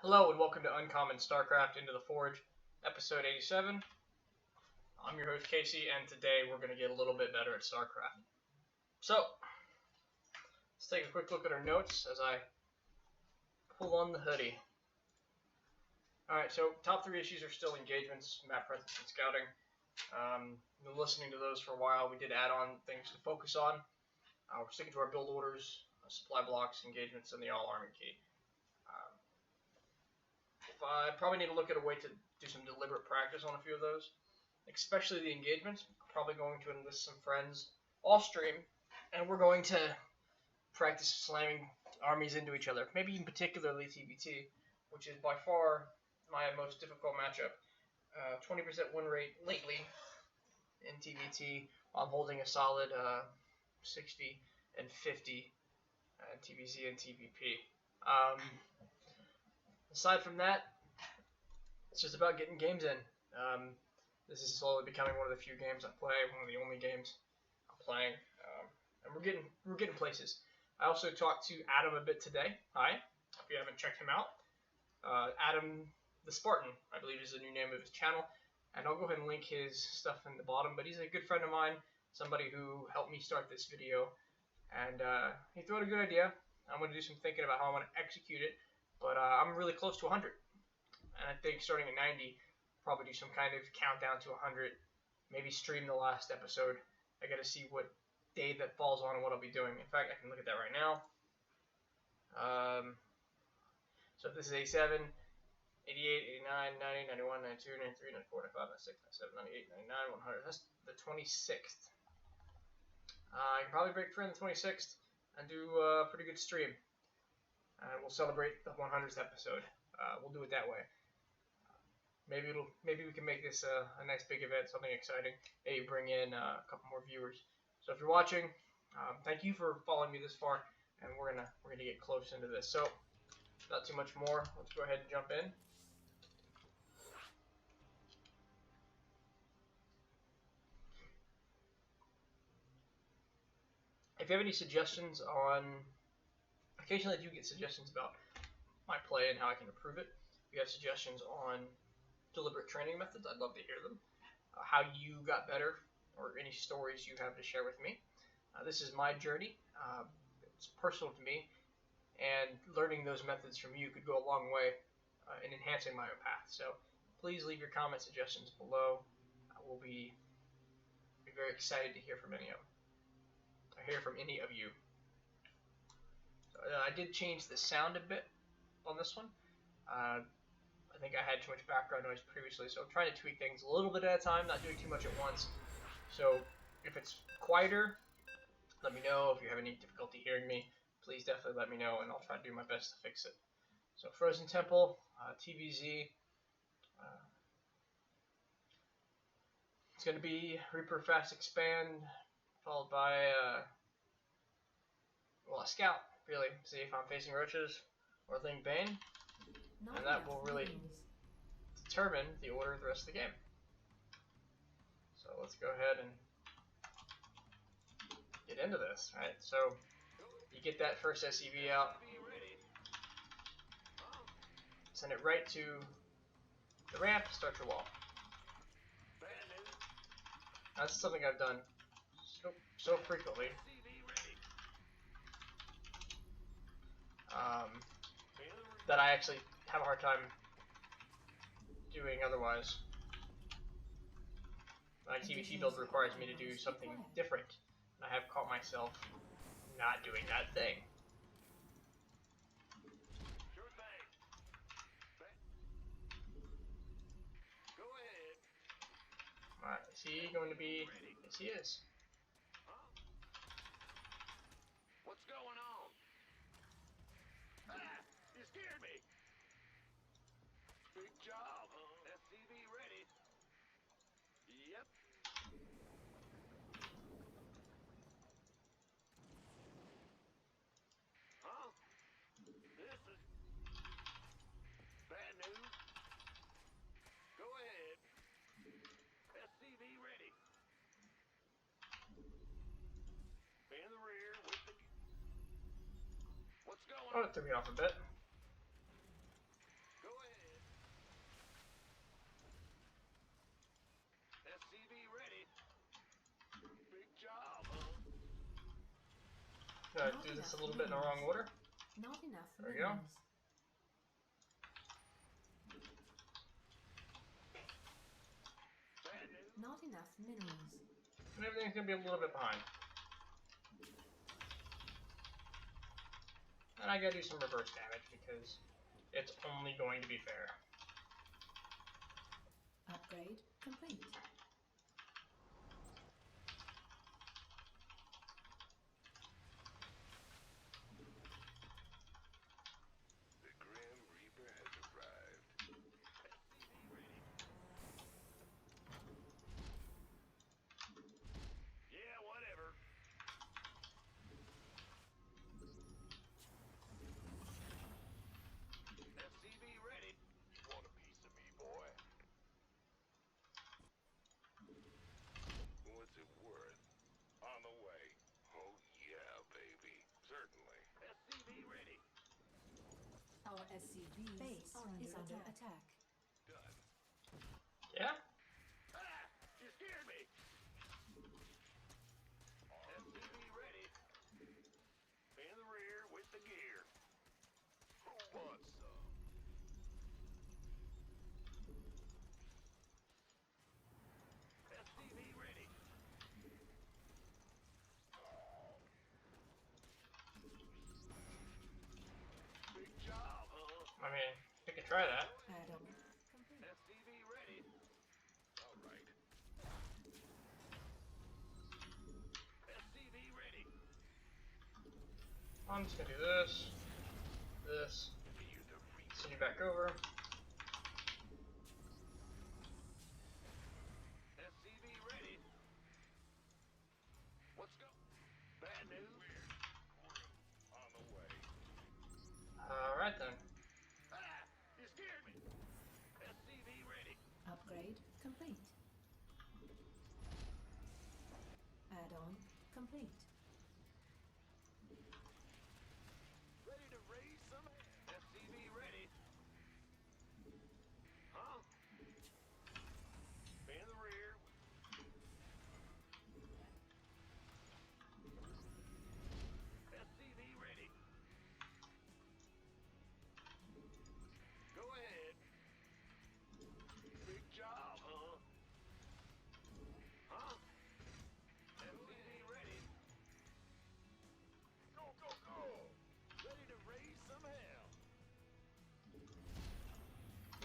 Hello and welcome to Uncommon Starcraft Into the Forge, episode 87. I'm your host Casey, and today we're going to get a little bit better at Starcraft. So, let's take a quick look at our notes as I pull on the hoodie. Alright, so top three issues are still engagements, map presence, and scouting. Been listening to those for a while. We did add on things to focus on. We're sticking to our build orders, supply blocks, engagements, and the all-arming key. I probably need to look at a way to do some deliberate practice on a few of those, especially the engagements. I'm probably going to enlist some friends off stream, and we're going to practice slamming armies into each other, maybe even particularly TBT, which is by far my most difficult matchup. 20% win rate lately in TBT, while I'm holding a solid 60 and 50 TBZ and TVP. Aside from that, it's just about getting games in. This is slowly becoming one of the few games I play, one of the only games I'm playing, and we're getting places. I also talked to Adam a bit today. Hi, if you haven't checked him out, Adam the Spartan, I believe, is the new name of his channel, and I'll go ahead and link his stuff in the bottom. But he's a good friend of mine, somebody who helped me start this video, and he threw out a good idea. I'm going to do some thinking about how I'm going to execute it. But I'm really close to 100, and I think starting at 90, probably do some kind of countdown to 100, maybe stream the last episode. I got to see what day that falls on and what I'll be doing. In fact, I can look at that right now. So if this is 87, 88, 89, 90, 91, 92, 93, 94, 95, 96, 97, 98, 99, 100. That's the 26th. I can probably break through on the 26th and do a pretty good stream. We'll celebrate the 100th episode. We'll do it that way. Maybe we can make this a nice big event, something exciting. Maybe bring in a couple more viewers. So if you're watching, thank you for following me this far, and we're gonna get close into this. So, not too much more. Let's go ahead and jump in. If you have any suggestions on, occasionally I do get suggestions about my play and how I can improve it. If you have suggestions on deliberate training methods, I'd love to hear them. How you got better, or any stories you have to share with me. This is my journey. It's personal to me, and learning those methods from you could go a long way in enhancing my own path. So please leave your comment suggestions below. We'll be very excited to hear from any of them. Hear from any of you. I did change the sound a bit on this one. I think I had too much background noise previously, so I'm trying to tweak things a little bit at a time, not doing too much at once. So if it's quieter, let me know. If you have any difficulty hearing me, please definitely let me know, and I'll try to do my best to fix it. So Frozen Temple, TVZ. It's going to be Reaper Fast Expand, followed by a scout, really. See if I'm facing roaches or Ling Bane, and that will really determine the order of the rest of the game. So let's go ahead and get into this, right? So you get that first SCV out, send it right to the ramp, start your wall. That's something I've done so frequently. That I actually have a hard time doing otherwise. My TBT build requires me to do something different, and I have caught myself not doing that thing. Alright, is he going to be... Yes, he is. What's going on? Ah, you scared me. Big job. SCV ready. Yep. Huh? This is bad news. Go ahead. SCV ready. In the rear with the... What's going on? Oh, it threw me off a bit. Do this a little bit in the wrong order. Not enough There we go. minerals. Bad news. Not enough minerals. And everything's gonna be a little bit behind. And I gotta do some reverse damage because it's only going to be fair. Upgrade complete. The Grim Reaper has arrived. SCV ready. Yeah, whatever. SCV ready. Want a piece of me, boy? What's it worth? On the way. Oh yeah, baby. Certainly. SCV ready. Our SCVs Base is under attack. Done. Yeah? Ah! You scared me! SCV ready. In the rear with the gear. Who wants some? SCV ready. Big job, huh? I mean, we could try that. Add-on complete. SCV ready. All right. SCV ready. I'm just gonna do this, this, Fear the Reaper. send you back over. SCV ready. Let's go. Bad news. On the way. Alright then. Ah! You scared me. SCV ready. Upgrade complete. Add-on complete. Ready to raise some hell. SCV ready. Huh? In the rear. SCV ready. Go ahead. Big job, huh? Huh? SCV ready. Go, go, go! Ready to raise some hell.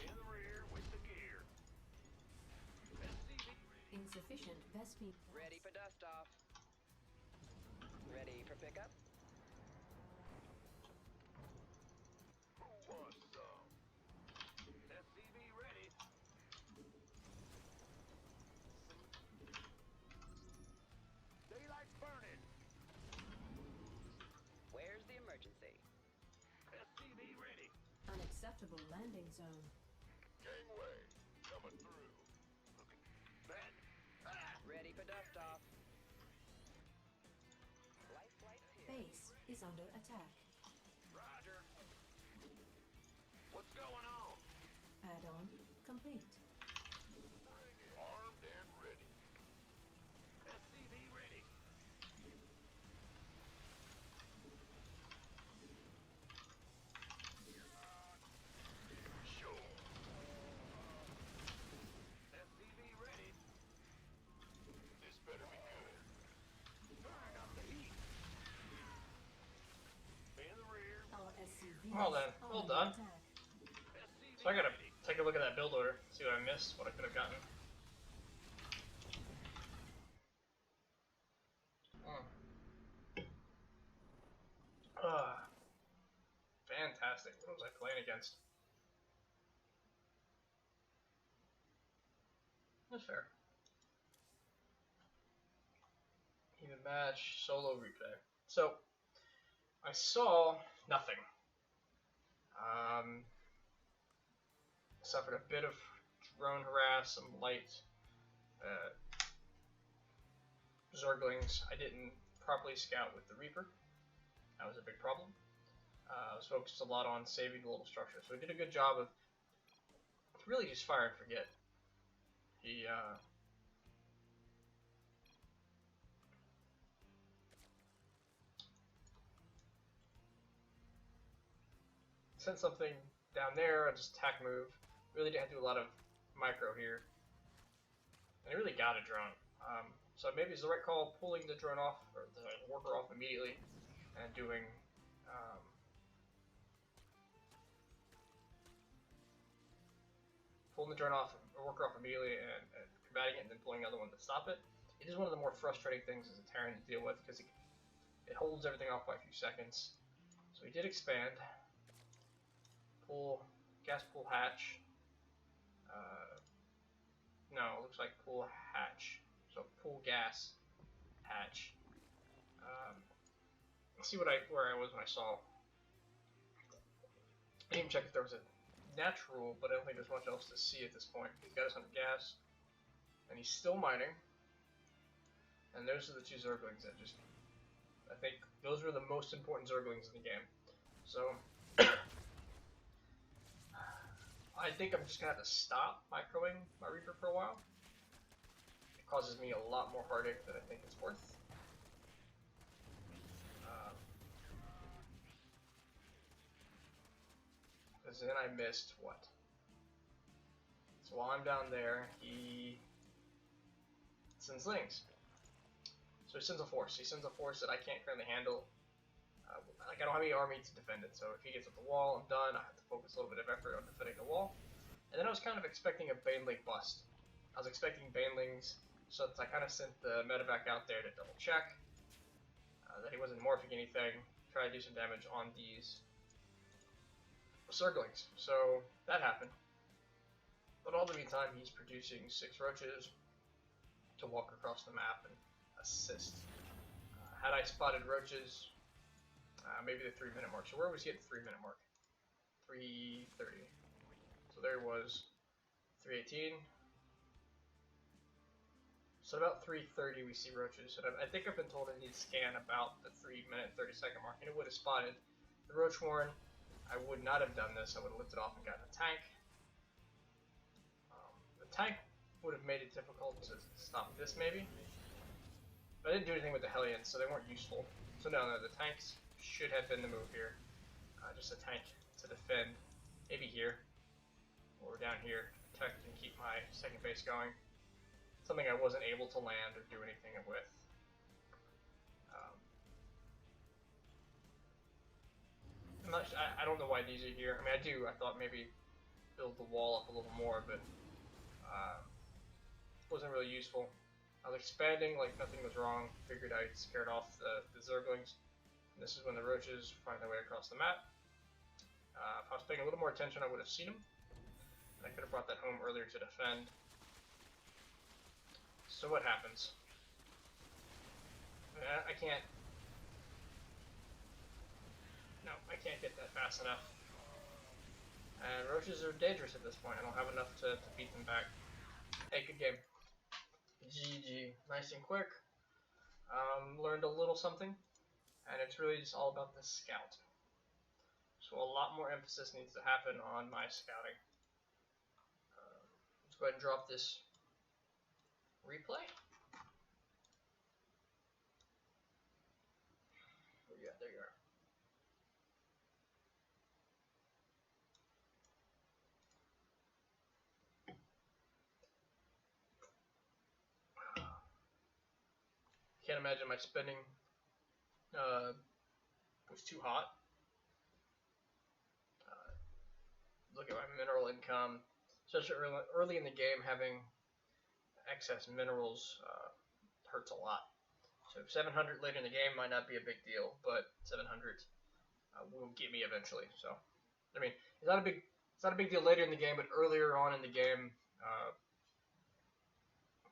In the rear with the gear. SCV ready. Insufficient Vespine. Ready for dust off. Ready for pickup. Who wants some? SCV ready. Daylight's burning. Where's the emergency? SCV ready. Unacceptable landing zone. Gangway coming through. Looking bad. Ah! Ready for dust off. Life flight's here. Base is under attack. Roger. What's going on? Add-on complete. Armed and ready. SCV ready. Sure. SCV ready. This better be good. Burn up the heat. In the rear. Our SCVs Well then, are well under done. attack. SCV So I gotta ready. take a look at that build order, see what I missed, what I could have gotten. Fantastic. What was I playing against? That's fair. Even match, solo replay. So, I saw nothing. Suffered a bit of drone harass, some light zerglings. I didn't properly scout with the Reaper. That was a big problem. I was focused a lot on saving the little structure, so he did a good job of really just fire and forget. He sent something down there, a just attack move. Really didn't do a lot of micro here. And he really got a drone. So maybe it's the right call pulling the drone off, or the worker off immediately, and doing pulling the drone off, or worker off immediately, and combating it, and then pulling another one to stop it. It is one of the more frustrating things as a Terran to deal with, because it holds everything off by a few seconds. So he did expand. Pull, gas pull hatch. No, it looks like pull hatch. So pull gas hatch. Let's see where I was when I saw. I didn't even check if there was a natural, but I don't think there's much else to see at this point. He's got us under gas, and he's still mining. And those are the two Zerglings that just, I think those were the most important Zerglings in the game. So I think I'm just gonna have to stop microing my Reaper for a while. It causes me a lot more heartache than I think it's worth. Because then I missed what? So while I'm down there, he sends lings. So he sends a force. He sends a force that I can't currently handle. Like I don't have any army to defend it, so if he gets up the wall, I'm done. I have to focus a little bit of effort on defending the wall. And then I was kind of expecting a Baneling bust. I was expecting Banelings, so I kind of sent the medevac out there to double check that he wasn't morphing anything, try to do some damage on these Zerglings. So that happened. But all the meantime, he's producing 6 roaches to walk across the map and assist. Had I spotted roaches, maybe the 3-minute mark. So where was he at the 3-minute mark? 3:30. So there was 3:18. So about 3:30 we see roaches. So I think I've been told I need to scan about the 3-minute 30-second mark, and it would have spotted the roach warren. I would not have done this. I would have lifted off and gotten a tank. The tank would have made it difficult to stop this maybe. But I didn't do anything with the Hellions, so they weren't useful. So no, the tanks should have been the move here. Just a tank to defend, maybe here, or down here, protect and keep my second base going. Something I wasn't able to land or do anything with. I don't know why these are here. I mean, I do. I thought maybe build the wall up a little more, but wasn't really useful. I was expanding like nothing was wrong. Figured I scared off the Zerglings. And this is when the roaches find their way across the map. If I was paying a little more attention, I would have seen them. And I could have brought that home earlier to defend. So what happens? I can't. No, I can't get that fast enough. And roaches are dangerous at this point. I don't have enough to beat them back. Hey, good game. GG. Nice and quick. Learned a little something. And it's really just all about the scout. So a lot more emphasis needs to happen on my scouting. Let's go ahead and drop this replay. Yeah, there you are. Can't imagine my spending was too hot. Look at my mineral income, especially early in the game. Having excess minerals hurts a lot. So 700 later in the game might not be a big deal, but 700 will get me eventually. So I mean, it's not a big deal later in the game, but earlier on in the game,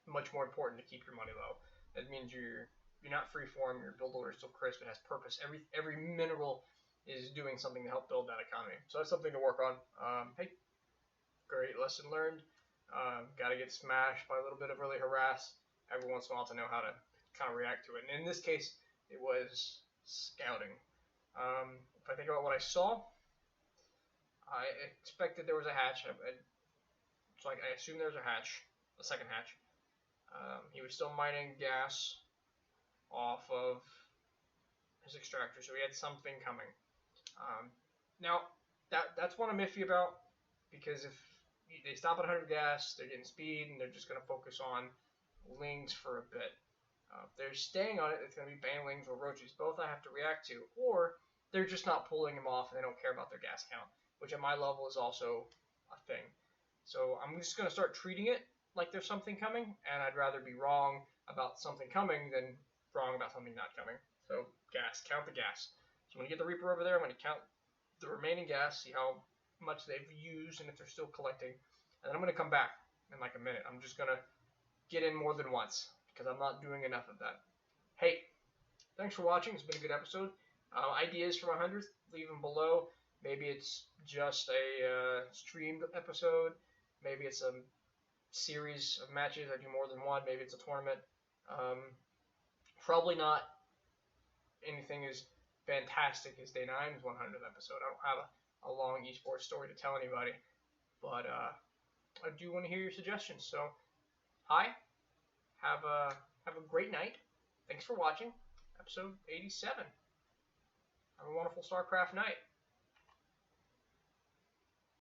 much more important to keep your money low. That means you're not freeform. Your build order is still crisp. It has purpose. Every mineral is doing something to help build that economy. So that's something to work on. Hey, great lesson learned. Got to get smashed by a little bit of early harass every once in a while to know how to kind of react to it. And in this case, it was scouting. If I think about what I saw, I expected there was a hatch. So I assumed there was a hatch, a second hatch. He was still mining gas off of his extractor, so he had something coming. Now, that's what I'm iffy about, because if they stop at 100 gas, they're getting speed, and they're just going to focus on lings for a bit. If they're staying on it, it's going to be banelings or roaches. Both I have to react to, or they're just not pulling them off and they don't care about their gas count, which at my level is also a thing. So I'm just going to start treating it like there's something coming, and I'd rather be wrong about something coming than wrong about something not coming. So gas, count the gas. So when you get the Reaper over there, I'm going to count the remaining gas, see how much they've used and if they're still collecting, and then I'm going to come back in like a minute. I'm just going to get in more than once because I'm not doing enough of that. Hey, thanks for watching. It's been a good episode. Ideas for my 100th, leave them below. Maybe it's just a streamed episode. Maybe it's a series of matches. I do more than one. Maybe it's a tournament. Probably not anything as fantastic as Day 9's 100th episode. I don't have a long esports story to tell anybody, but I do want to hear your suggestions. So, hi, have a great night. Thanks for watching episode 87. Have a wonderful Starcraft night.